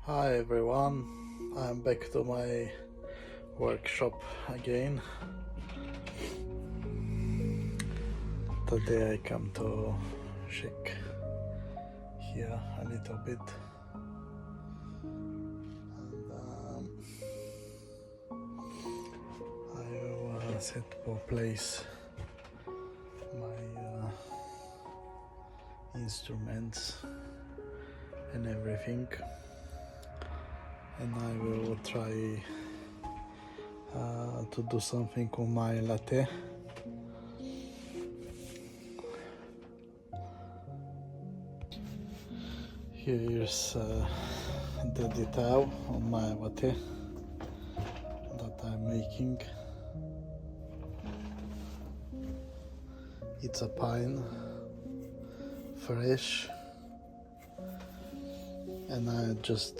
Hi everyone, I'm back to my workshop again. Today I come to check here a little bit and I will set to place my instruments and everything, and I will try to do something on my latte. Here's the detail on my latte that I'm making. It's a pine, fresh, and I just